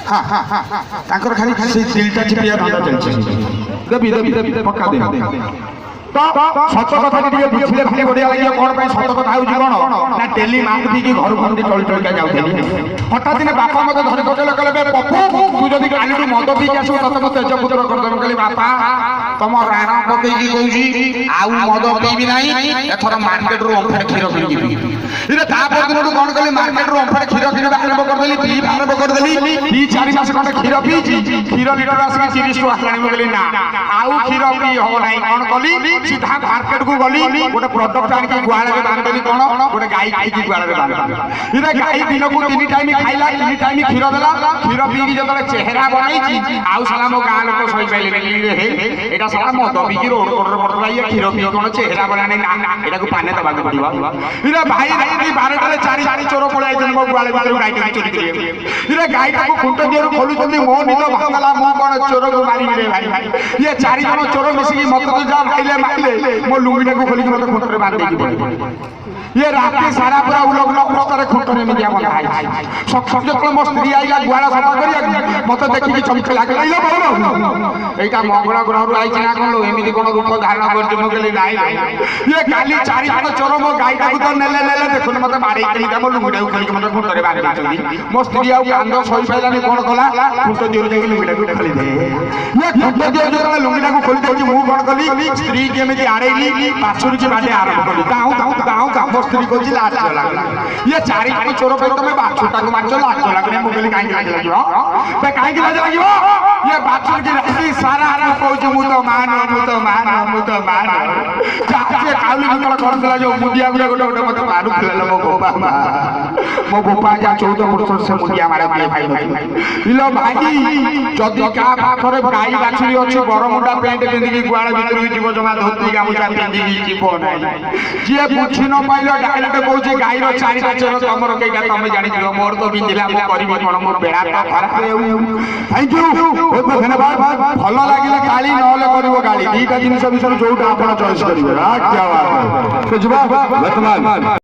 हां तांकर खाली से दिलटा चिपिया धंदा चलছে देबी पक्का दे तो सत कथा टिके बुझले भाई बढिया लागियो कोन पई सत कथा होउची कोन ना डेली मांग दी की घर घर टोल टोल का जाउथली हठात दिने बापा मते धरि कोटले कहले पप्पू तू जदी काली मद पी आसु तत मते तेज पुत्र कर दम कहली बापा तम राणा पकई की कहूची आउ मद पीबी नाही एथर मार्केट रो ओंफार खीर किनिबी इरे ता परदिन कोन कहली मार्केट रो ओंफार खीर किनिबा आरंभ कर देली पी आरंभ कर देली 4 मास खंड खीर पीची खीर लीटर आसी 30 टका आनी कहली ना आउ खीर पी हो नाही कोन कहली सीधा मार्केट को गली गोटे प्रोडक्ट आन के गुआले में बांध देली कोन गोटे गाय खाई की गुआले में बांध इरे गाय दिन को 3 टाइम खाइला 3 टाइम खीर देला खीर पी की जतले चेहरा बनाई आउ साला मो गां लोक सही पाइले रे हे एटा साला मद पी की रोड कोडर पड़ला ये खीर पी कोन चेहरा बनाने ना एटा को पाने दबा के पड़िबा इरे भाई राती 12 टाले 4 चोर पळे आइछन मो गुआले बालू गाय के चोरी करिए इरे गाय को खुंट दियो खोलु जल्दी मो निद भागला मो कोन चोर को मारी रे भाई ये 4 जन चोर मिसी की मत तो जा माइले मो लुंगीटा को खोली मत खुंटरे बांध देकी पड़े ये राती सारा पूरा उलग लग रस्तारे खुंटरे में दिया बंधा है सब जब मो स्त्री आइला गुआला सफा करिया मत देखि कि चमक लागला इले बोलो एटा मंगल ग्रह रु आइछि ना कोन लो एमिति कोन रूप धारण करछ मो गेली नाही ये काली 4 जण चोर मो गायटा को तो नेले देखुन मत मारी के मो लुंगीटा को खोली मत खुंटरे बांध देछी मो स्त्री आउ कांदो सही पाइलानी कोन कला खुंट दियो जे लुंगीटा को खोली दे ये खुंट दियो जे लुंगीटा को खोली देछि मु कोन कली स्त्री केमिति आड़ेली पाछुरी के बाटे आरंभ कली गाऊ स्त्री को जी लाज लागला ये 4 जण चोर पे तमे बाछुटा को मारछ लाज लागने मो गेली काई लाज लागियो बे काई लाज लागियो ये बाछुर की राती सारा आरा कहू मु तो मान जाके काली निकल करथला जो मुंडिया गुडा गोटे मत मारू खेला मो बोपा जा 14 वर्ष से मुंडिया मारे भाई इलो भाई जदी का पाखरे गाई बाछुरी अछि बरमुंडा पेंट पिंदी की गुआला भीतर जीव जमा धोती गामुचा पिंदी की जीव नै जे बुझी न पाइलो डायरेक्ट कहूची गाई रो 4 टा चोर तमरो केगा तमे जानि दियो मोर तो बिंदिला मो करबी कोन मोर बेड़ा तो खराब थैंक यू बहुत धन्यवाद भलो लागिले काली नहले करिवो गाली दीटा जिनिस बिसर जोटा आपण चॉइस करिवे क्या बात है